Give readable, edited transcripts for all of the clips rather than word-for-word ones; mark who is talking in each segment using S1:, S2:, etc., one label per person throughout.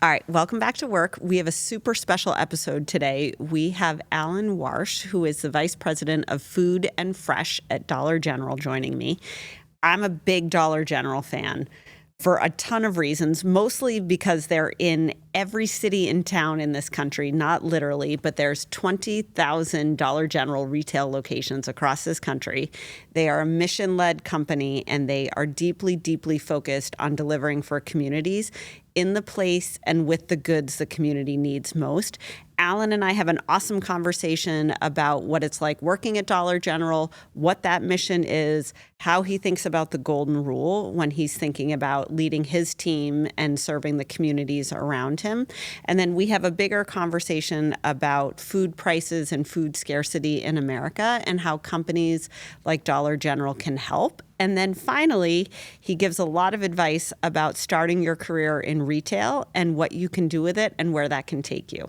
S1: All right, welcome back to work. We have a super special episode today. We have Alan Warch, who is the Vice President of Food and Fresh at Dollar General, joining me. I'm a big Dollar General fan for a ton of reasons, mostly because they're in every city and town in this country, not literally, but there's 20,000 Dollar General retail locations across this country. They are a mission-led company, and they are deeply, deeply focused on delivering for communities in the place and with the goods the community needs most. Alan and I have an awesome conversation about what it's like working at Dollar General, what that mission is, how he thinks about the golden rule when he's thinking about leading his team and serving the communities around him. And then we have a bigger conversation about food prices and food scarcity in America and how companies like Dollar General can help. And then finally, he gives a lot of advice about starting your career in retail and what you can do with it and where that can take you.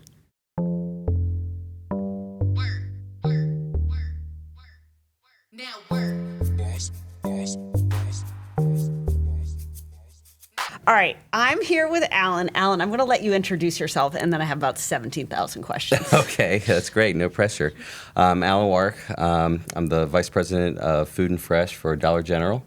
S1: All right, I'm here with Alan. Alan, I'm going to let you introduce yourself, and then I have about 17,000 questions.
S2: Okay, that's great. No pressure. Alan Warch. I'm the Vice President of Food and Fresh for Dollar General.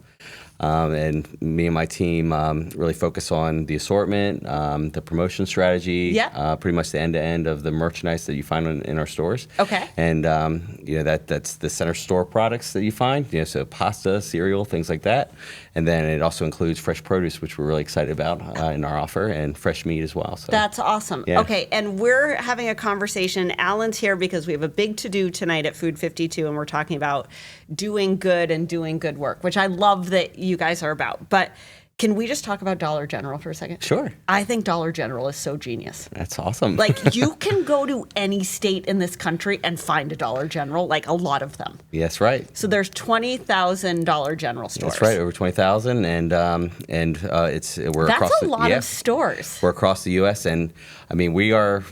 S2: And me and my team really focus on the assortment, the promotion strategy, pretty much the end-to-end of the merchandise that you find in our stores.
S1: Okay.
S2: And that's the center store products that you find, so pasta, cereal, things like that. And then it also includes fresh produce, which we're really excited about in our offer, and fresh meat as well. So
S1: that's awesome. Yeah. Okay, and we're having a conversation. Alan's here because we have a big to-do tonight at Food 52, and we're talking about doing good and doing good work, which I love that you guys are about. But can we just talk about Dollar General for a second?
S2: Sure.
S1: I think Dollar General is so genius.
S2: That's awesome.
S1: Like, you can go to any state in this country and find a Dollar General, like a lot of them.
S2: Yes, right.
S1: So there's 20,000 Dollar General stores.
S2: That's right, over 20,000, and we're
S1: That's
S2: across
S1: a lot of stores.
S2: We're across the U.S. and I mean we are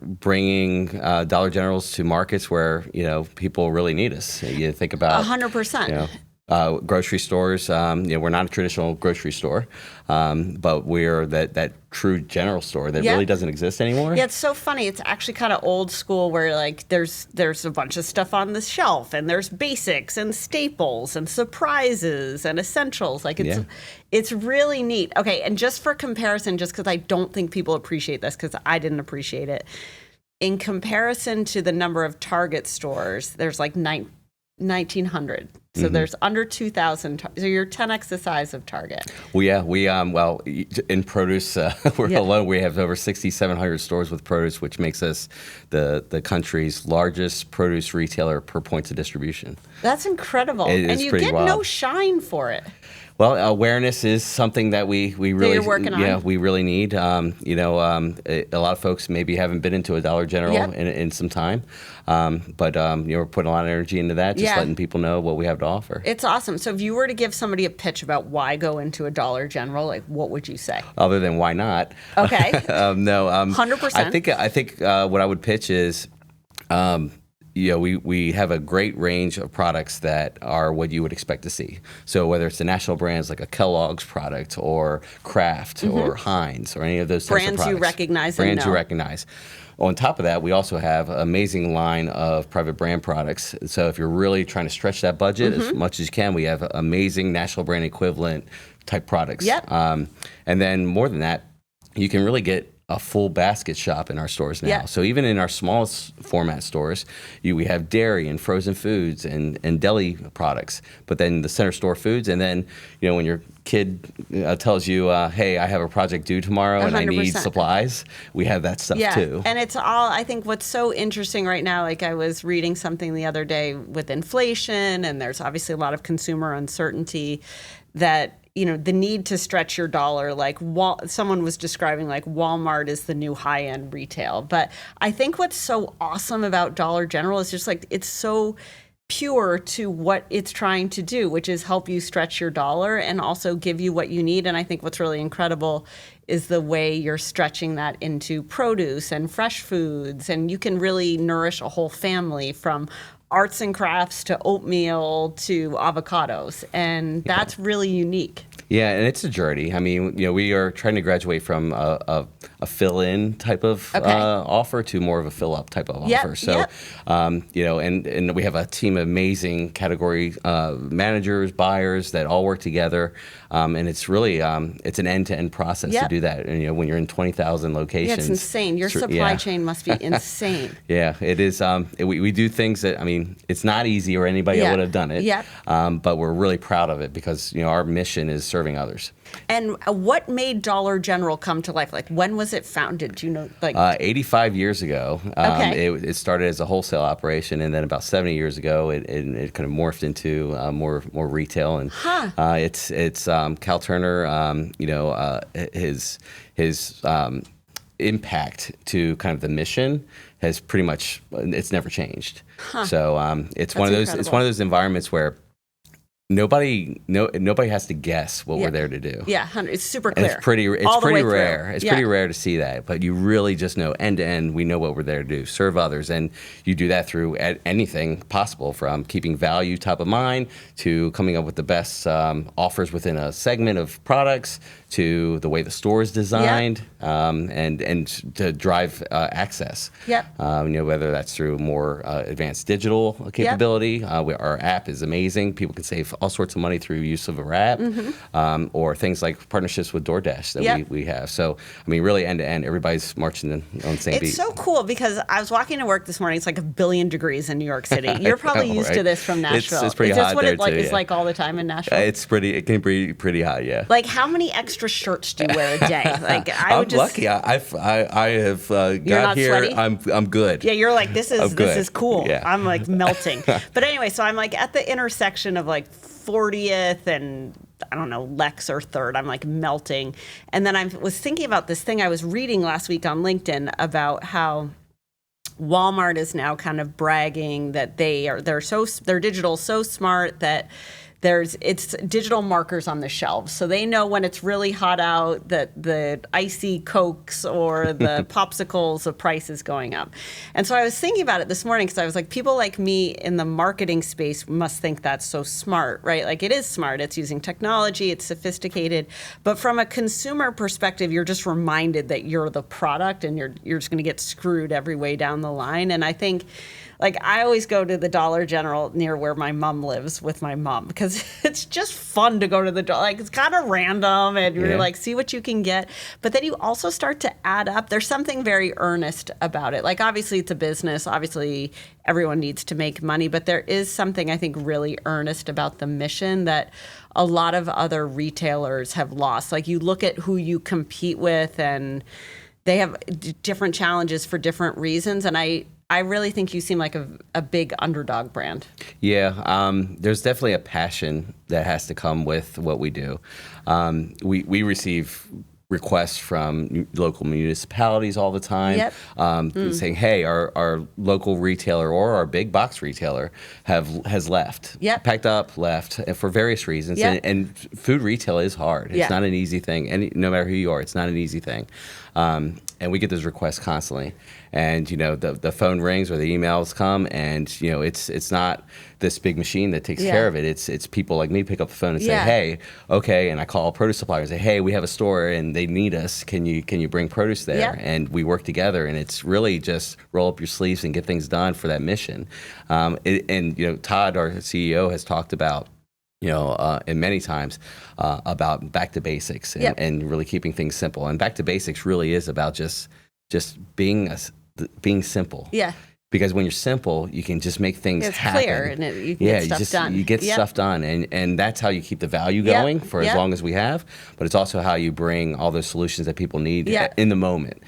S2: bringing Dollar Generals to markets where people really need us. You think about
S1: 100%.
S2: Grocery stores, we're not a traditional grocery store, but we're that true general store that really doesn't exist anymore.
S1: Yeah, it's so funny. It's actually kind of old school where like there's a bunch of stuff on the shelf, and there's basics and staples and surprises and essentials. Like it's really neat. Okay, and just for comparison, just because I don't think people appreciate this, because I didn't appreciate it, in comparison to the number of Target stores, there's like 1,900. So there's under 2,000. So you're 10x the size of Target.
S2: We in produce, alone we have over 6,700 stores with produce, which makes us the country's largest produce retailer per points of distribution.
S1: That's incredible.
S2: And
S1: you get
S2: wild.
S1: No shine for it.
S2: Well, awareness is something that we really we really need. A lot of folks maybe haven't been into a Dollar General in some time, but we're putting a lot of energy into that, just letting people know what we have to offer.
S1: It's awesome. So if you were to give somebody a pitch about why go into a Dollar General, like what would you say?
S2: Other than why not?
S1: Okay.
S2: No.
S1: 100%.
S2: I think what I would pitch is. We have a great range of products that are what you would expect to see. So whether it's the national brands like a Kellogg's product or Kraft or Heinz or any of those types of products.
S1: Brands you recognize.
S2: Brands you recognize. On top of that, we also have an amazing line of private brand products. So if you're really trying to stretch that budget as much as you can, we have amazing national brand equivalent type products.
S1: Yep.
S2: And then more than that, you can really get a full basket shop in our stores now.
S1: Yeah.
S2: So even in our smallest format stores, we have dairy and frozen foods and deli products, but then the center store foods, and then when your kid tells you, hey, I have a project due tomorrow 100%. And I need supplies, we have that stuff too.
S1: And it's all, I think what's so interesting right now, like I was reading something the other day with inflation, and there's obviously a lot of consumer uncertainty, that the need to stretch your dollar, like someone was describing like Walmart is the new high-end retail. But I think what's so awesome about Dollar General is just like it's so pure to what it's trying to do, which is help you stretch your dollar and also give you what you need. And I think what's really incredible is the way you're stretching that into produce and fresh foods. And you can really nourish a whole family, from arts and crafts to oatmeal to avocados. And that's really unique.
S2: Yeah, and it's a journey. I mean, we are trying to graduate from a fill-in type of offer to more of a fill-up type of offer. So, and we have a team of amazing category managers, buyers that all work together, and it's really it's an end-to-end process to do that. And when you're in 20,000 locations,
S1: yeah, it's insane. Your supply chain must be insane.
S2: Yeah, it is. We do things that, it's not easy or anybody would have done it.
S1: Yeah.
S2: But we're really proud of it because, our mission is serving others.
S1: And what made Dollar General come to life? Like, when was it founded? Do you know?
S2: 85 years ago. It started as a wholesale operation, and then about 70 years ago, it kind of morphed into more retail. And it's Cal Turner. His impact to kind of the mission has pretty much never changed. So it's one of those. It's one of those environments where nobody has to guess what we're there to do.
S1: Yeah, it's super clear.
S2: And it's pretty rare. It's pretty rare to see that, but you really just know end to end. We know what we're there to do: serve others, and you do that through anything possible, from keeping value top of mind to coming up with the best offers within a segment of products, to the way the store is designed, and to drive access. Whether that's through more advanced digital capability. Our app is amazing. People can save all sorts of money through use of our app, or things like partnerships with DoorDash that we have. So, really end to end, everybody's marching on the same beat.
S1: It's so cool because I was walking to work this morning. It's like 1 billion degrees in New York City. You're probably used to this from Nashville.
S2: It's pretty hot there too.
S1: Is this what it's like all the time in Nashville?
S2: It can be pretty hot, yeah.
S1: Like, how many extra shirts do you wear a day? Like,
S2: I'm lucky. I have got here.
S1: Sweaty?
S2: I'm good.
S1: Yeah, you're like, this is cool.
S2: Yeah.
S1: I'm like melting. But anyway, so I'm like at the intersection of like 40th and I don't know, Lex or 3rd. I'm like melting. And then I was thinking about this thing I was reading last week on LinkedIn about how Walmart is now kind of bragging that they're digital so smart that it's digital markers on the shelves. So they know when it's really hot out that the icy Cokes or the popsicles, the price is going up. And so I was thinking about it this morning because I was like, people like me in the marketing space must think that's so smart, right? Like, it is smart. It's using technology. It's sophisticated. But from a consumer perspective, you're just reminded that you're the product and you're just going to get screwed every way down the line. And I think, like, I always go to the Dollar General near where my mom lives with my mom because it's just fun to go to the Dollar. Like, it's kind of random and you're like, see what you can get. But then you also start to add up. There's something very earnest about it. Like, obviously it's a business. Obviously everyone needs to make money. But there is something, I think, really earnest about the mission that a lot of other retailers have lost. Like, you look at who you compete with and they have different challenges for different reasons. And I really think you seem like a big underdog brand.
S2: Yeah, there's definitely a passion that has to come with what we do. We receive requests from local municipalities all the time, saying, "Hey, our local retailer or our big box retailer has left, packed up, left for various reasons." And food retail is hard. It's not an easy thing, and no matter who you are, it's not an easy thing. And we get those requests constantly. And the phone rings or the emails come, and it's not this big machine that takes care of it. It's people like me pick up the phone and say, "Hey, okay," and I call a produce supplier and say, "Hey, we have a store and they need us. Can you bring produce there?" And we work together, and it's really just roll up your sleeves and get things done for that mission. And Todd, our CEO, has talked about, and many times about back to basics and really keeping things simple. And back to basics really is about just being simple. Yeah. Because when you're simple, you can just make things happen.
S1: It's clear, and you can get stuff done.
S2: You get stuff done, and that's how you keep the value going for as long as we have. But it's also how you bring all those solutions that people need in the moment.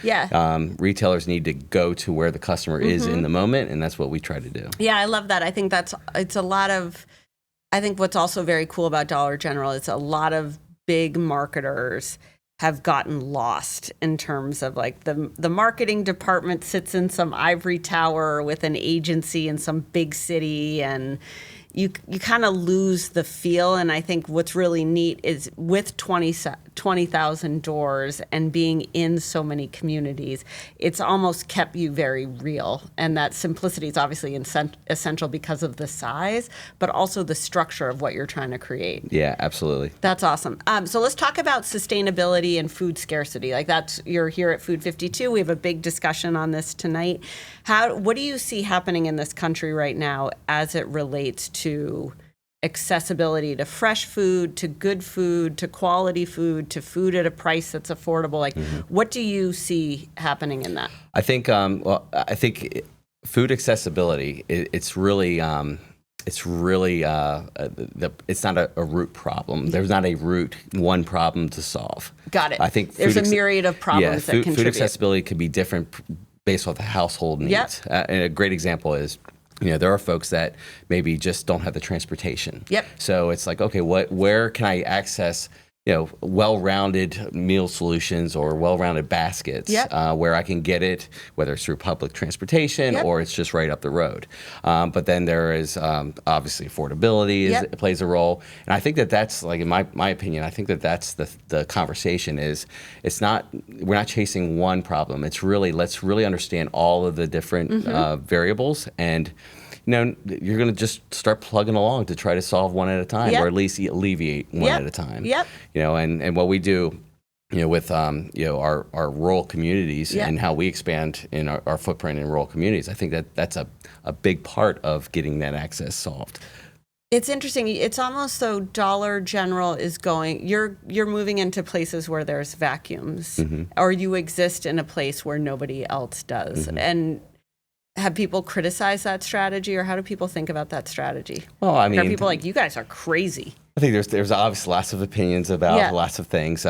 S2: Retailers need to go to where the customer is in the moment, and that's what we try to do.
S1: Yeah, I love that. I think it's a lot of. I think what's also very cool about Dollar General is a lot of big marketers have gotten lost in terms of, like, the marketing department sits in some ivory tower with an agency in some big city, and you kind of lose the feel. And I think what's really neat is with 20,000 doors and being in so many communities, it's almost kept you very real. And that simplicity is obviously essential because of the size, but also the structure of what you're trying to create.
S2: Yeah, absolutely.
S1: That's awesome. So let's talk about sustainability and food scarcity. Like you're here at Food 52. We have a big discussion on this tonight. What do you see happening in this country right now as it relates to accessibility to fresh food, to good food, to quality food, to food at a price that's affordable? Like, what do you see happening in that?
S2: I think food accessibility. It's not a root problem. There's not a one problem to solve.
S1: Got it.
S2: I think
S1: there's a myriad of problems that contribute.
S2: Food accessibility could be different based off the household needs.
S1: Yep.
S2: And a great example is, there are folks that maybe just don't have the transportation.
S1: Yep.
S2: So it's like, okay, where can I access well-rounded meal solutions or well-rounded baskets where I can get it, whether it's through public transportation or it's just right up the road. But then there is obviously affordability plays a role. And I think that's, like, in my opinion, I think that's the conversation is we're not chasing one problem. It's really, let's really understand all of the different variables, and you're going to just start plugging along to try to solve one at a time, or at least alleviate one at a time.
S1: Yep.
S2: And what we do, with our rural communities and how we expand in our footprint in rural communities, I think that's a big part of getting that access solved.
S1: It's interesting. It's almost though Dollar General is going, you're moving into places where there's vacuums, or you exist in a place where nobody else does. And have people criticized that strategy, or how do people think about that strategy? Well, I mean, are people like, you guys are crazy? I
S2: think there's obviously lots of opinions about lots of things.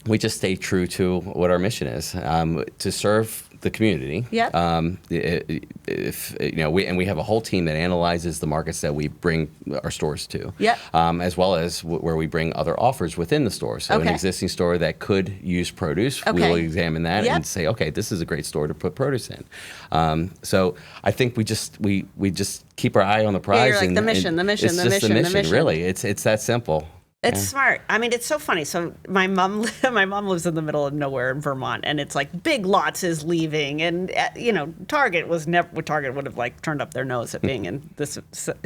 S2: We just stay true to what our mission is, to serve the community. We have a whole team that analyzes the markets that we bring our stores to, as well as where we bring other offers within the store. So an existing store that could use produce, we will examine that and say, okay, this is a great store to put produce in. So I think we just keep our eye on the prize.
S1: You're like, the mission.
S2: Really, it's that simple.
S1: It's smart. I mean, it's so funny. So my mom lives in the middle of nowhere in Vermont, and it's like Big Lots is leaving, and Target Target would have like turned up their nose at being in this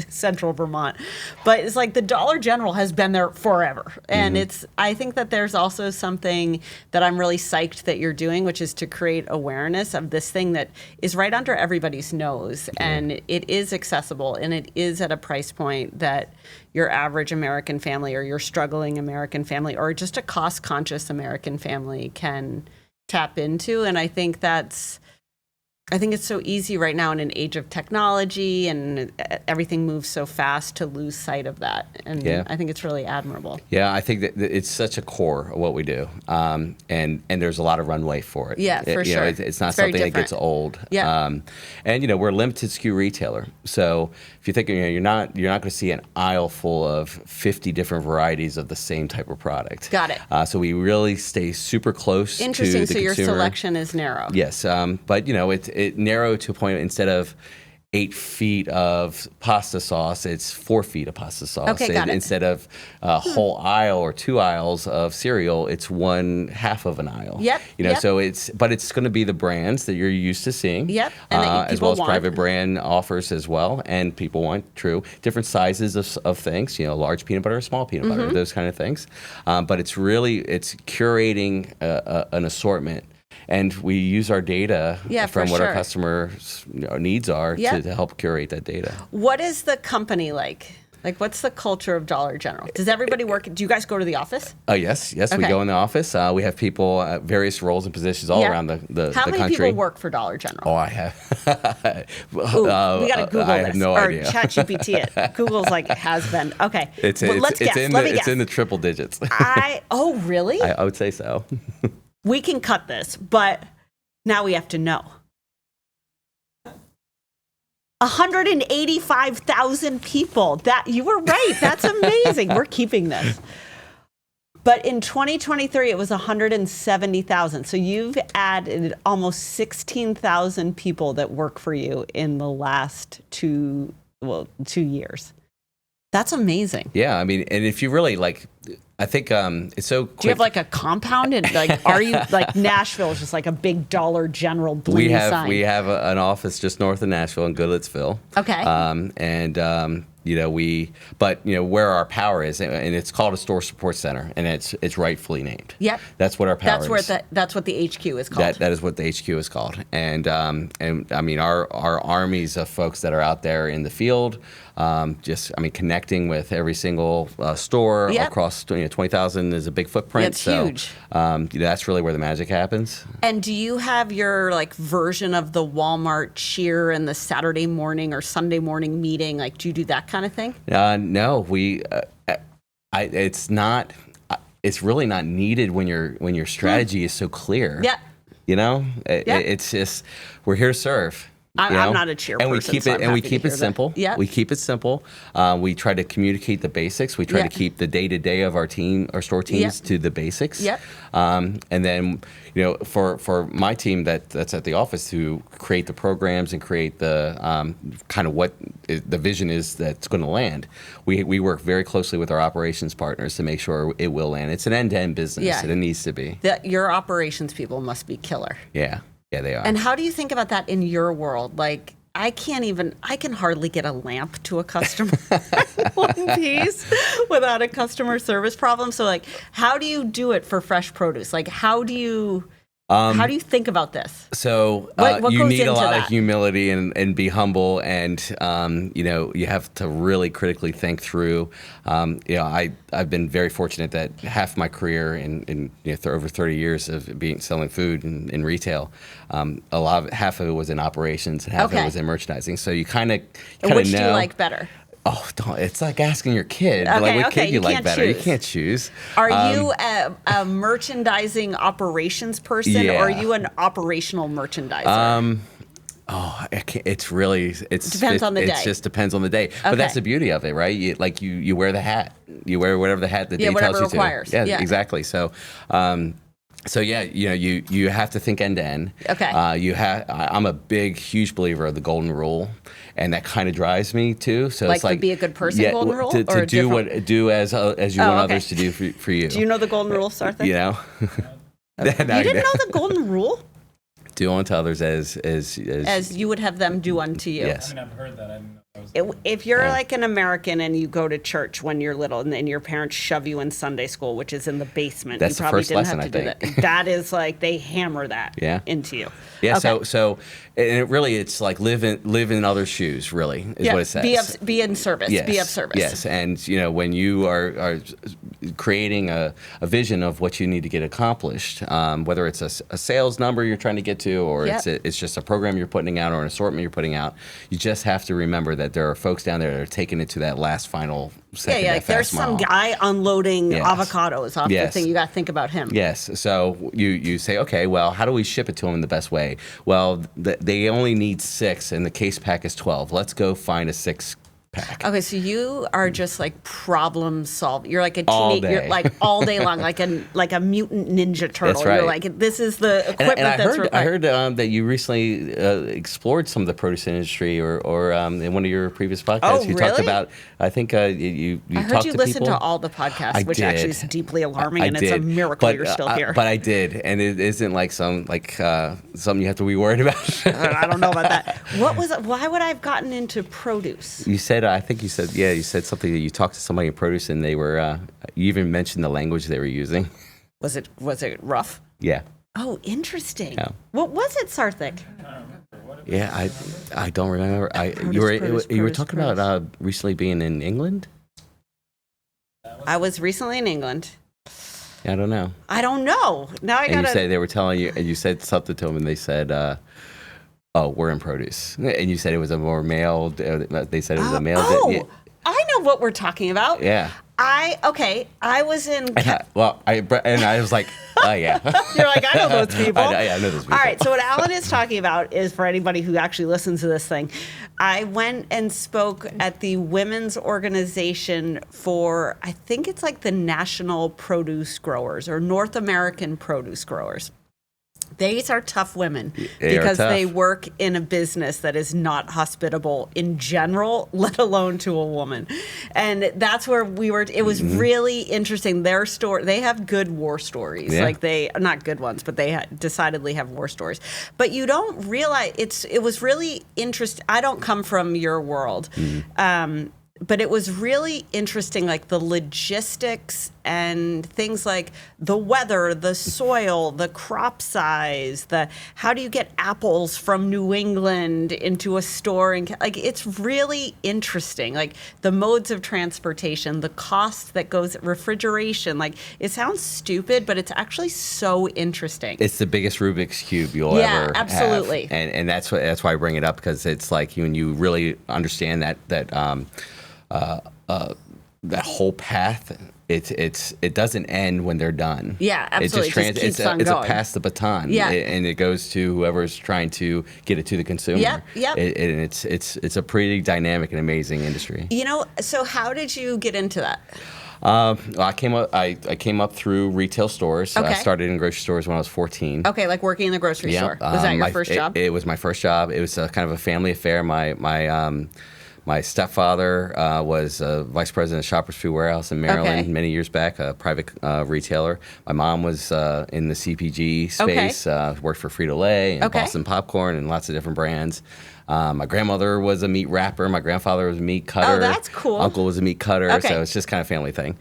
S1: central Vermont, but it's like the Dollar General has been there forever, and I think that there's also something that I'm really psyched that you're doing, which is to create awareness of this thing that is right under everybody's nose, and it is accessible, and it is at a price point that your average American family, or your struggling American family, or just a cost-conscious American family can tap into. And I think it's so easy right now in an age of technology and everything moves so fast to lose sight of that. And I think it's really admirable. Yeah,
S2: I think that it's such a core of what we do. And there's a lot of runway for it.
S1: Yeah, for sure.
S2: It's not something that gets old. And we're a limited SKU retailer. So if you think, you're not going to see an aisle full of 50 different varieties of the same type of product.
S1: Got it.
S2: So we really stay super close to the consumer.
S1: Interesting. So your selection is narrow.
S2: Yes. But it narrowed to a point, instead of 8 feet of pasta sauce, it's 4 feet of pasta sauce.
S1: Okay, got it.
S2: Instead of a whole aisle or 2 aisles of cereal, it's 1/2 of an aisle. So it's going to be the brands that you're used to seeing.
S1: And that
S2: as well as private brand offers as well. And people want different sizes of things, large peanut butter, small peanut butter, those kind of things. But it's curating an assortment. And we use our data from what our customers' needs are to help curate that data.
S1: What is the company like? Like, what's the culture of Dollar General? Does everybody work? Do you guys go to the office?
S2: Yes, we go in the office. We have people at various roles and positions all around the country.
S1: How many people work for Dollar General?
S2: Oh, I have.
S1: We got to Google this.
S2: I have no idea.
S1: Or ChatGPT it. Google's like, it has been. Okay.
S2: Let's guess. It's in the triple digits.
S1: Oh, really?
S2: I would say so.
S1: We can cut this, but now we have to know. 185,000 people. You were right. That's amazing. We're keeping this. But in 2023, it was 170,000. So you've added almost 16,000 people that work for you in the last 2 years. That's amazing.
S2: Yeah, I mean, and if you really like, I think it's so quick.
S1: Do you have like a compound? And like, are you like Nashville is just like a big Dollar General blingy sign?
S2: We have an office just north of Nashville in Goodlettsville.
S1: Okay.
S2: Where our power is, and it's called a store support center, and it's rightfully named.
S1: Yep.
S2: That's what our power is.
S1: That's what the HQ is called.
S2: That is what the HQ is called. And I mean, our armies of folks that are out there in the field, connecting with every single store across 20,000 is a big footprint.
S1: It's huge.
S2: That's really where the magic happens.
S1: And do you have your like version of the Walmart cheer and the Saturday morning or Sunday morning meeting? Like, do you do that kind of thing?
S2: No, it's not. It's really not needed when your strategy is so clear.
S1: Yeah.
S2: It's just we're here to serve.
S1: I'm not a cheer
S2: and
S1: person,
S2: we keep it simple.
S1: Yeah.
S2: We keep it simple. We try to communicate the basics. We try to keep the day-to-day of our store teams to the basics.
S1: Yep.
S2: And then, for my team that's at the office to create the programs and create the kind of what the vision is that's going to land, we work very closely with our operations partners to make sure it will land. It's an end-to-end business, and it needs to be.
S1: Your operations people must be killer.
S2: Yeah. Yeah, they are.
S1: And how do you think about that in your world? Like, I can hardly get a lamp to a customer in one piece without a customer service problem. So, like, how do you do it for fresh produce? Like, how do you think about this?
S2: So
S1: what
S2: you
S1: goes
S2: need a
S1: into
S2: lot
S1: that?
S2: of humility and be humble, and you have to really critically think through. I've been very fortunate that half my career in over 30 years of selling food in retail, half of it was in operations and half of it was in merchandising. So you kind of know.
S1: Which do you like better?
S2: Oh, it's like asking your kid. What kid you like better? You can't choose.
S1: Are you a merchandising operations person, or are you an operational merchandiser?
S2: It's really
S1: depends on the day.
S2: It just depends on the day. But that's the beauty of it, right? You wear the hat. You wear whatever the hat the day tells you
S1: requires.
S2: to. Yeah, exactly. So. You have to think end to end.
S1: Okay.
S2: I'm a huge believer of the golden rule, and that kind of drives me too. So it's like
S1: to be a good person, golden rule,
S2: to do as you want others to do for you.
S1: Do you know the golden rule, Sarthik?
S2: You know.
S1: You didn't know the golden rule?
S2: Do unto others as
S1: you would have them do unto you.
S2: Yes.
S3: I mean, I've heard that.
S1: If you're like an American and you go to church when you're little and then your parents shove you in Sunday school, which is in the basement,
S2: that's
S1: you probably
S2: the first
S1: didn't
S2: lesson,
S1: have to do that. That is like they hammer that into you.
S2: Yeah.
S1: Okay.
S2: So it's like live in other shoes. Really, is what it says.
S1: Be in service.
S2: Yes.
S1: Be of service.
S2: Yes. And when you are creating a vision of what you need to get accomplished, whether it's a sales number you're trying to get to, or it's just a program you're putting out or an assortment you're putting out, you just have to remember that there are folks down there that are taking it to that last final second.
S1: Yeah, like there's some guy unloading avocados off the thing. You got to think about him.
S2: Yes. So you say, okay, well, how do we ship it to them in the best way? Well, they only need 6, and the case pack is 12. Let's go find a 6 pack.
S1: Okay, so you are just like problem solving. You're like a
S2: all
S1: teenager. You're like all day long, like a mutant ninja turtle.
S2: That's right.
S1: You're like, this is the equipment that's required.
S2: I heard that you recently explored some of the produce industry, or in one of your previous podcasts, you talked about. I think you
S1: I
S2: talked
S1: heard you
S2: to
S1: listen
S2: people.
S1: to all the podcasts, which actually is deeply alarming, and
S2: I
S1: it's a
S2: did.
S1: miracle you're still here.
S2: But I did, and it isn't like something you have to be worried about.
S1: I don't know about that. Why would I have gotten into produce?
S2: You said, you said something that you talked to somebody in produce, and they were. You even mentioned the language they were using.
S1: Was it rough?
S2: Yeah.
S1: Oh, interesting.
S2: Yeah.
S1: What was it, Sarthik?
S2: Yeah, I don't remember. You were talking about recently being in England.
S1: I was recently in England.
S2: Yeah, I don't know.
S1: Now I gotta.
S2: And you said they were telling you, and you said something to them, and they said, "Oh, we're in produce," and you said it was a more male. They said it was a male.
S1: I know what we're talking about.
S2: Yeah.
S1: I was in.
S2: I was like, oh yeah.
S1: You're like, I know those people.
S2: I know those people.
S1: All right, so what Alan is talking about is, for anybody who actually listens to this thing, I went and spoke at the women's organization for, I think it's like the National Produce Growers or North American Produce Growers. These are tough women
S2: They are
S1: because
S2: tough.
S1: they work in a business that is not hospitable in general, let alone to a woman. And that's where we were. It was really interesting. Their story, they have good war stories.
S2: Yeah.
S1: Like not good ones, but they decidedly have war stories. But you don't realize it was really interesting. I don't come from your world. But it was really interesting, like the logistics and things like the weather, the soil, the crop size, how do you get apples from New England into a store? And like, it's really interesting. Like the modes of transportation, the cost that goes, refrigeration. Like it sounds stupid, but it's actually so interesting.
S2: It's the biggest Rubik's Cube you'll ever
S1: absolutely.
S2: have. And that's why I bring it up, because it's like when you really understand that whole path, it doesn't end when they're done.
S1: Yeah, absolutely. It just keeps on
S2: it's
S1: going.
S2: a pass the baton.
S1: Yeah.
S2: And it goes to whoever's trying to get it to the consumer.
S1: Yep.
S2: And it's a pretty dynamic and amazing industry.
S1: So how did you get into that?
S2: I came up through retail stores.
S1: Okay.
S2: I started in grocery stores when I was 14.
S1: Okay, like working in the grocery
S2: Yeah.
S1: store. Was that your first job?
S2: It was my first job. It was kind of a family affair. My stepfather was vice president of Shoppers Food Warehouse in Maryland many years back, a private retailer. My mom was in the CPG space, worked for Frito-Lay and Boston Popcorn and lots of different brands. My grandmother was a meat wrapper. My grandfather was a meat cutter.
S1: Oh, that's cool.
S2: Uncle was a meat cutter.
S1: Okay.
S2: So it's just kind of a family thing.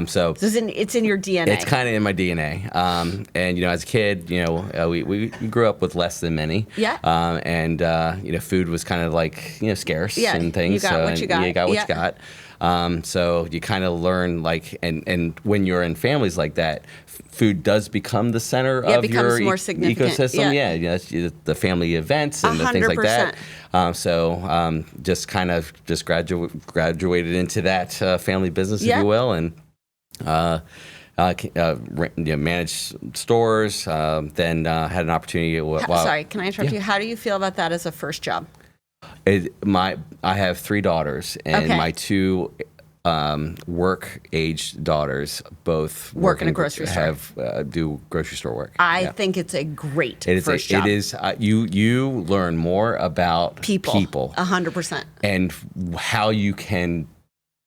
S2: So
S1: it's in your DNA.
S2: it's kind of in my DNA. And as a kid, we grew up with less than many.
S1: Yeah.
S2: Food was kind of like scarce and things.
S1: You got what you got.
S2: You got what you got. So you kind of learn and when you're in families like that, food does become the center of your
S1: more significant.
S2: ecosystem. It's the family events and the things like that. Just kind of graduated into that family business, if you will, and managed stores. Then had an opportunity.
S1: Sorry, can I interrupt you? How do you feel about that as a first job?
S2: I have 3 daughters, and my 2 work-aged daughters both
S1: work in a grocery store.
S2: Do grocery store work.
S1: I think it's a great first
S2: job.
S1: job.
S2: It is. You learn more about people,
S1: 100%,
S2: and how you can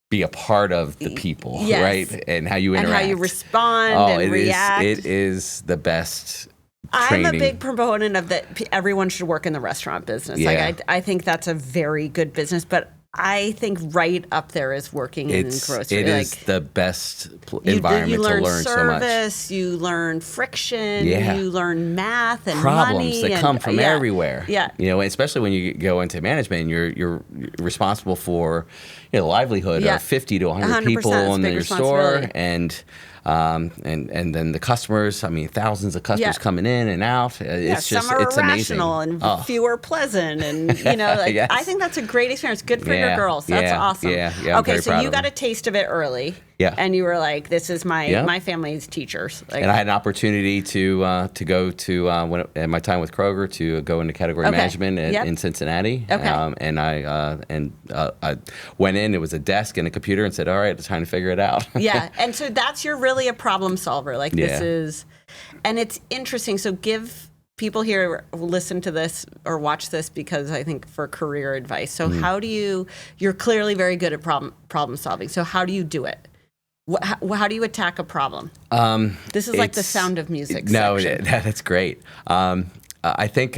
S2: be a part of the people, right? And how you interact,
S1: and how you respond and react.
S2: It is the best.
S1: I'm a big proponent of that. Everyone should work in the restaurant business.
S2: Yeah.
S1: I think that's a very good business, but I think right up there is working in grocery.
S2: It is the best environment to learn so much.
S1: Service, you learn friction, you learn math and
S2: problems
S1: money
S2: that come from everywhere.
S1: Yeah,
S2: especially when you go into management, and you're responsible for the livelihood of 50 to 100 people in your store, and then the customers. I mean, thousands of customers coming in and out. It's just
S1: some are
S2: it's
S1: irrational
S2: amazing.
S1: and few are pleasant, and I think that's a great experience. Good for your girls. That's awesome.
S2: Yeah.
S1: Okay, so you got a taste of it early.
S2: Yeah.
S1: And you were like, "This is my family's teachers."
S2: And I had an opportunity to go to at my time with Kroger to go into category management in Cincinnati.
S1: Okay.
S2: And I went in. It was a desk and a computer, and said, "All right, it's time to figure it out."
S1: Yeah. And so you're really a problem solver. Like this is, and it's interesting. So give people here who listen to this or watch this, because I think for career advice. So how do you're clearly very good at problem solving. So how do you do it? How do you attack a problem? This is like the Sound of Music section.
S2: That's great. I think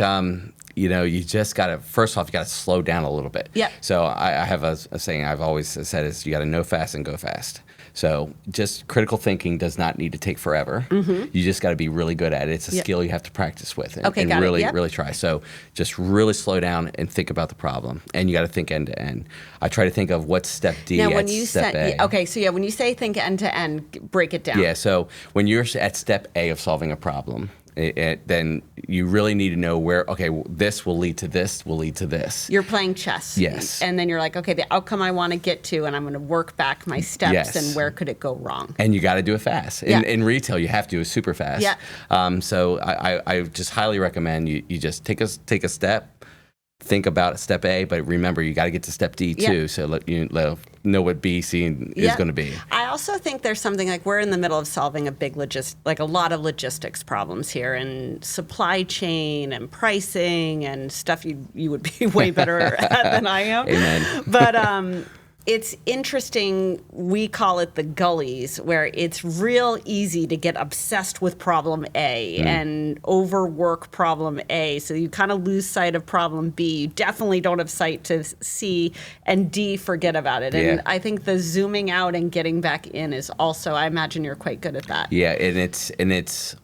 S2: you just got to, first off, you got to slow down a little bit.
S1: Yeah.
S2: So I have a saying I've always said is you got to know fast and go fast. So just critical thinking does not need to take forever. You just got to be really good at it. It's a skill you have to practice with and really try. So just really slow down and think about the problem. And you got to think end to end. I try to think of what's step D at step A.
S1: Okay, so when you say think end to end, break it down.
S2: Yeah, so when you're at step A of solving a problem, then you really need to know where, this will lead to this, will lead to this.
S1: You're playing chess.
S2: Yes.
S1: And then you're like, okay, the outcome I want to get to, and I'm going to work back my steps, and where could it go wrong?
S2: And you got to do it fast. In retail, you have to do it super fast.
S1: Yeah.
S2: So I just highly recommend you just take a step, think about step A, but remember you got to get to step D too. So let you know what B, C is going to be.
S1: I also think there's something like we're in the middle of solving a lot of logistics problems here, and supply chain and pricing and stuff you would be way better at than I am.
S2: Amen.
S1: But it's interesting. We call it the gullies, where it's real easy to get obsessed with problem A and overwork problem A. So you kind of lose sight of problem B. You definitely don't have sight to C, and D, forget about it. And I think the zooming out and getting back in is also, I imagine you're quite good at that.
S2: Yeah, and it's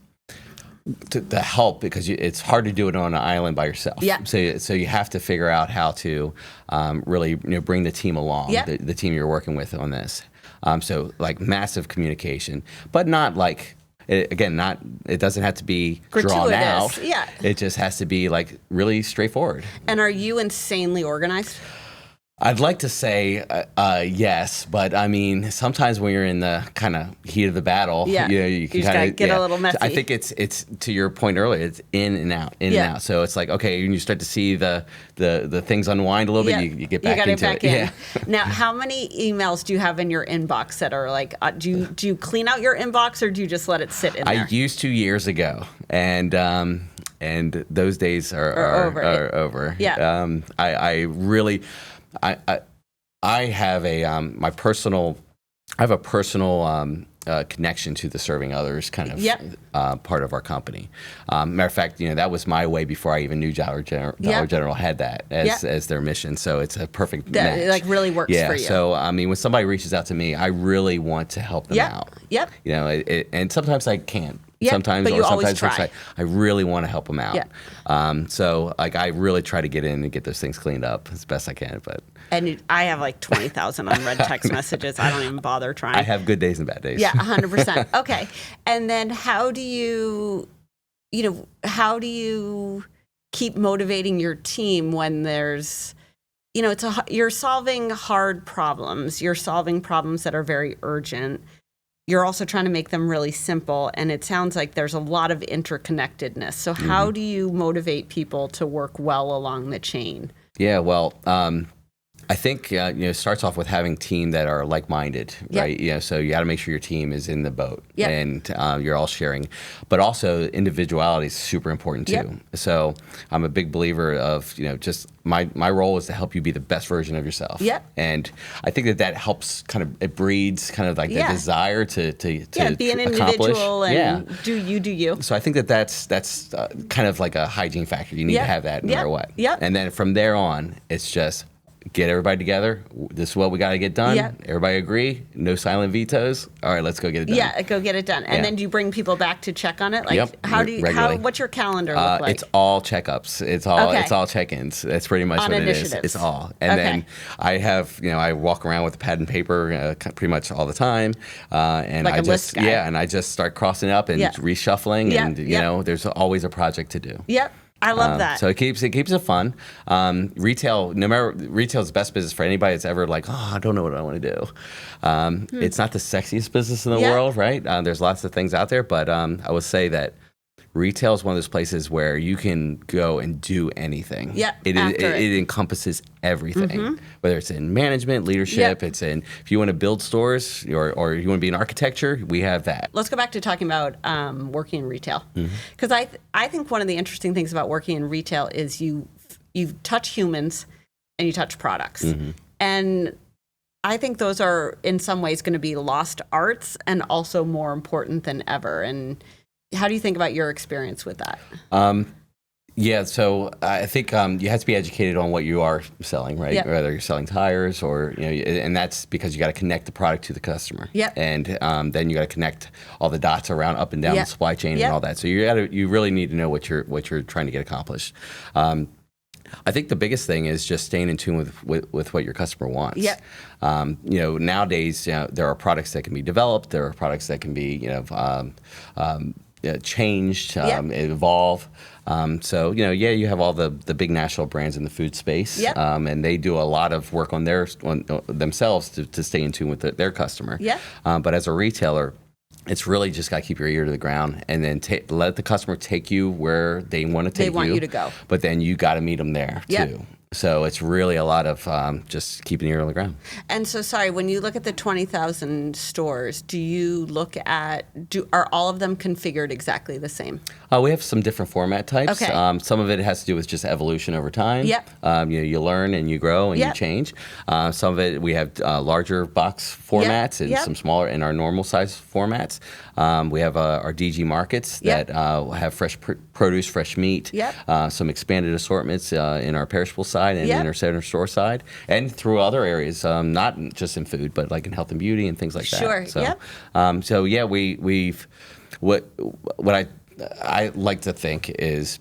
S2: to help, because it's hard to do it on an island by yourself.
S1: Yeah.
S2: So you have to figure out how to really bring the team along, the team you're working with on this. So like massive communication, but not like, it doesn't have to be drawn out.
S1: Yeah.
S2: It just has to be like really straightforward.
S1: And are you insanely organized?
S2: I'd like to say yes, but I mean, sometimes when you're in the kind of heat of the battle, you can kind of
S1: get a little messy.
S2: I think it's to your point earlier, it's in and out. So it's like, okay, when you start to see the things unwind a little bit, you get back into it.
S1: Yeah. Now, how many emails do you have in your inbox that are like, do you clean out your inbox, or do you just let it sit in there?
S2: I used to years ago, and those days are over.
S1: Yeah.
S2: I really. I have a personal connection to the serving others kind of part of our company. Matter of fact, that was my way before I even knew Dollar General had that as their mission. So it's a perfect match.
S1: It like really works for you.
S2: So I mean, when somebody reaches out to me, I really want to help them out.
S1: Yep.
S2: And sometimes I can't.
S1: But you always try.
S2: I really want to help them out. So like I really try to get in and get those things cleaned up as best I can.
S1: And I have like 20,000 unread text messages. I don't even bother trying.
S2: I have good days and bad days.
S1: Yeah, 100%. Okay. And then how do you keep motivating your team when there's, you're solving hard problems. You're solving problems that are very urgent. You're also trying to make them really simple, and it sounds like there's a lot of interconnectedness. So how do you motivate people to work well along the chain?
S2: Yeah, well, I think it starts off with having a team that are like-minded, right? So you got to make sure your team is in the boat and you're all sharing. But also individuality is super important too. So I'm a big believer of just my role is to help you be the best version of yourself. And I think that helps it breeds kind of like the desire to
S1: be an individual and do you.
S2: So I think that's kind of like a hygiene factor. You need to have that no matter what. And then from there on, it's just get everybody together. This is what we got to get done. Everybody agree? No silent vetoes. All right, let's go get it done.
S1: Yeah, go get it done. And then do you bring people back to check on it? Like, what's your calendar look like?
S2: It's all checkups. It's all check-ins. That's pretty much
S1: on
S2: what
S1: initiatives.
S2: It is. It's all. And then I have, I walk around with a pad and paper pretty much all the time. And
S1: like
S2: I
S1: a
S2: just,
S1: list guy.
S2: and I just start crossing up and reshuffling. And there's always a project to do.
S1: I love that.
S2: So it keeps it fun. Retail's the best business for anybody that's ever like, I don't know what I want to do. It's not the sexiest business in the world, right? There's lots of things out there, but I would say that retail is one of those places where you can go and do anything. It encompasses everything, whether it's in management, leadership, it's in, if you want to build stores or you want to be in architecture, we have that.
S1: Let's go back to talking about working in retail. Because I think one of the interesting things about working in retail is you touch humans and you touch products. And I think those are in some ways going to be lost arts and also more important than ever. And how do you think about your experience with that?
S2: So I think you have to be educated on what you are selling, right? Whether you're selling tires or, and that's because you got to connect the product to the customer. And then you got to connect all the dots around up and down the supply chain and all that. So you really need to know what you're trying to get accomplished. I think the biggest thing is just staying in tune with what your customer wants. Nowadays, there are products that can be developed. There are products that can be, changed, evolve. You have all the big national brands in the food space, and they do a lot of work on themselves to stay in tune with their customer. But as a retailer, it's really just got to keep your ear to the ground and then let the customer take you where they want to take you.
S1: They want you to go.
S2: But then you got to meet them there too. So it's really a lot of just keeping your ear on the ground.
S1: And so, sorry, when you look at the 20,000 stores, do you look at, are all of them configured exactly the same?
S2: We have some different format types.
S1: Okay.
S2: Some of it has to do with just evolution over time.
S1: Yep.
S2: You learn and you grow and you change. Some of it, we have larger box formats and some smaller in our normal size formats. We have our DG markets that have fresh produce, fresh meat, some expanded assortments in our perishable side and in our center store side, and through other areas, not just in food, but like in health and beauty and things like that.
S1: Sure.
S2: So, we've what I like to think is,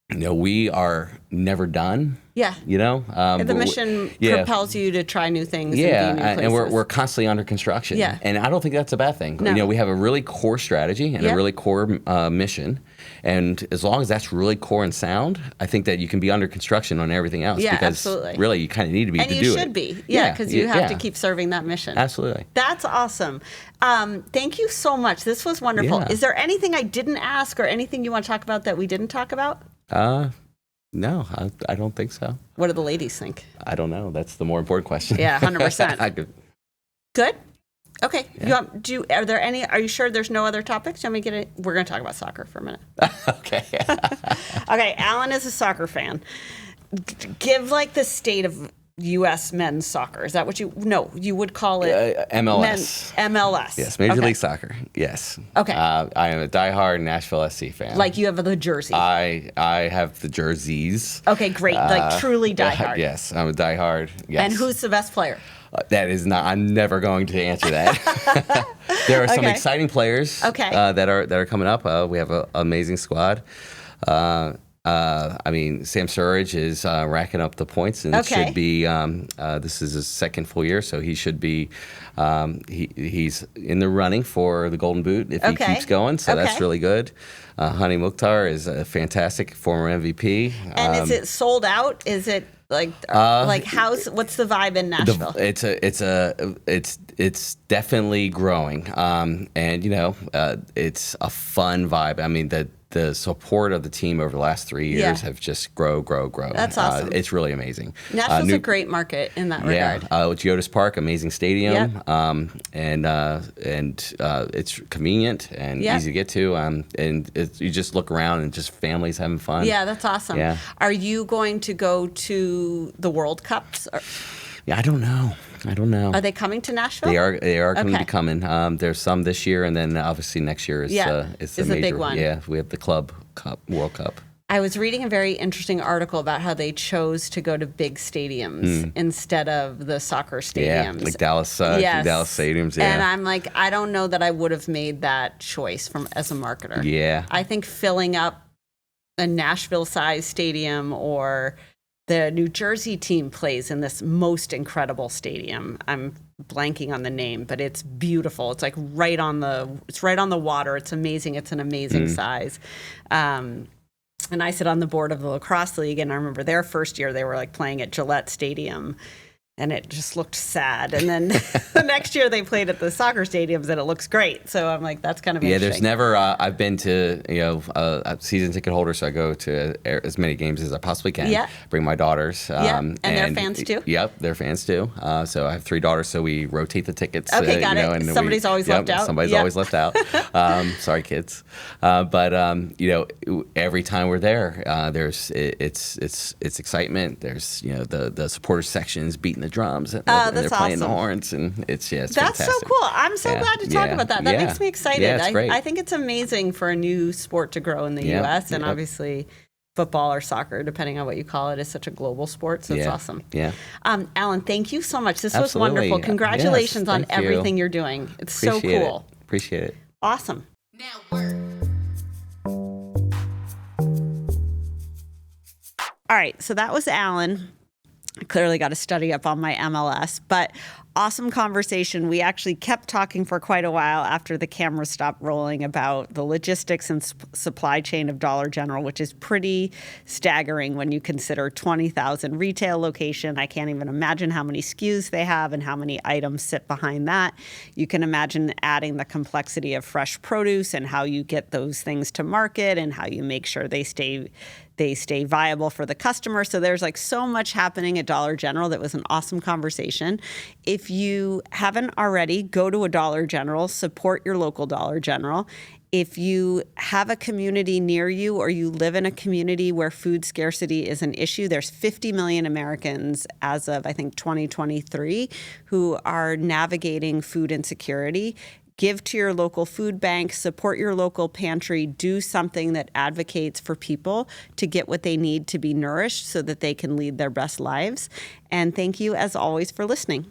S2: we are never done.
S1: Yeah. The mission propels you to try new things. And be new places.
S2: And we're constantly under construction.
S1: Yeah.
S2: And I don't think that's a bad thing.
S1: No.
S2: We have a really core strategy and a really core mission. And as long as that's really core and sound, I think that you can be under construction on everything else.
S1: Yeah,
S2: because
S1: absolutely.
S2: Really, you kind of need to be to do it.
S1: And you should be. Yeah, because you have to keep serving that mission.
S2: Absolutely.
S1: That's awesome. Thank you so much. This was wonderful.
S2: Yeah.
S1: Is there anything I didn't ask or anything you want to talk about that we didn't talk about?
S2: No, I don't think so.
S1: What do the ladies think?
S2: I don't know. That's the more important question.
S1: Yeah, 100%. Good? Okay.
S2: Yeah.
S1: Are you sure there's no other topics? You want me to get it? We're going to talk about soccer for a minute.
S2: Okay.
S1: Okay, Alan is a soccer fan. Give the state of U.S. men's soccer. Is that what you would call it?
S2: MLS.
S1: MLS.
S2: Yes, Major League Soccer. Yes.
S1: Okay.
S2: I am a diehard Nashville SC fan.
S1: You have the jersey.
S2: I have the jerseys.
S1: Okay, great. Truly diehard.
S2: Yes, I'm a diehard. Yes.
S1: And who's the best player?
S2: That is not. I'm never going to answer that. There are some exciting players that are coming up. We have an amazing squad. Sam Surridge is racking up the points and should be. This is his second full year, so he should be. He's in the running for the Golden Boot if he keeps going. So that's really good. Hani Mukhtar is a fantastic former MVP.
S1: And is it sold out? Is it what's the vibe in Nashville?
S2: It's definitely growing. It's a fun vibe. The support of the team over the last 3 years have just grow.
S1: That's awesome.
S2: It's really amazing.
S1: Nashville's a great market in that regard.
S2: It's Yotis Park, amazing stadium, and it's convenient and easy to get to. You just look around and just families having fun.
S1: Yeah, that's awesome.
S2: Yeah.
S1: Are you going to go to the World Cups?
S2: Yeah, I don't know.
S1: Are they coming to Nashville?
S2: They are going to be coming. There's some this year, and then obviously next year is the major.
S1: Big one.
S2: Yeah, we have the Club Cup, World Cup.
S1: I was reading a very interesting article about how they chose to go to big stadiums instead of the soccer stadiums.
S2: Yeah, like Dallas stadiums. Yeah.
S1: And I'm like, I don't know that I would have made that choice as a marketer.
S2: Yeah.
S1: I think filling up a Nashville-sized stadium or the New Jersey team plays in this most incredible stadium. I'm blanking on the name, but it's beautiful. It's right on the water. It's amazing. It's an amazing size. And I sit on the board of the lacrosse league, and I remember their first year they were playing at Gillette Stadium. And it just looked sad. And then the next year they played at the soccer stadiums, and it looks great. So I'm like, that's kind of interesting.
S2: There's never. I've been to a season ticket holder, so I go to as many games as I possibly can. Yeah. Bring my daughters.
S1: And they're fans too.
S2: Yep, they're fans too. So I have 3 daughters, so we rotate the tickets.
S1: Okay, got it. And somebody's always left out.
S2: Somebody's always left out. Sorry, kids. But every time we're there, it's excitement. There's the supporter sections beating the drums and they're playing the horns, and it's
S1: that's
S2: fantastic.
S1: So cool. I'm so glad to talk about that. That makes me excited.
S2: Yeah, it's great.
S1: I think it's amazing for a new sport to grow in the U.S. and obviously football or soccer, depending on what you call it, is such a global sport. So it's awesome.
S2: Yeah.
S1: Alan, thank you so much. This
S2: Absolutely.
S1: was wonderful. Congratulations on everything you're doing. It's
S2: Appreciate
S1: so cool.
S2: Appreciate it.
S1: Awesome.
S3: Now work.
S1: All right. So that was Alan. I clearly got to study up on my MLS, but awesome conversation. We actually kept talking for quite a while after the camera stopped rolling about the logistics and supply chain of Dollar General, which is pretty staggering when you consider 20,000 retail location. I can't even imagine how many SKUs they have and how many items sit behind that. You can imagine adding the complexity of fresh produce and how you get those things to market and how you make sure they stay viable for the customer. So there's like so much happening at Dollar General. That was an awesome conversation. If you haven't already, go to a Dollar General, support your local Dollar General. If you have a community near you or you live in a community where food scarcity is an issue, there's 50 million Americans as of, I think, 2023 who are navigating food insecurity. Give to your local food bank, support your local pantry, do something that advocates for people to get what they need to be nourished so that they can lead their best lives. And thank you, as always, for listening.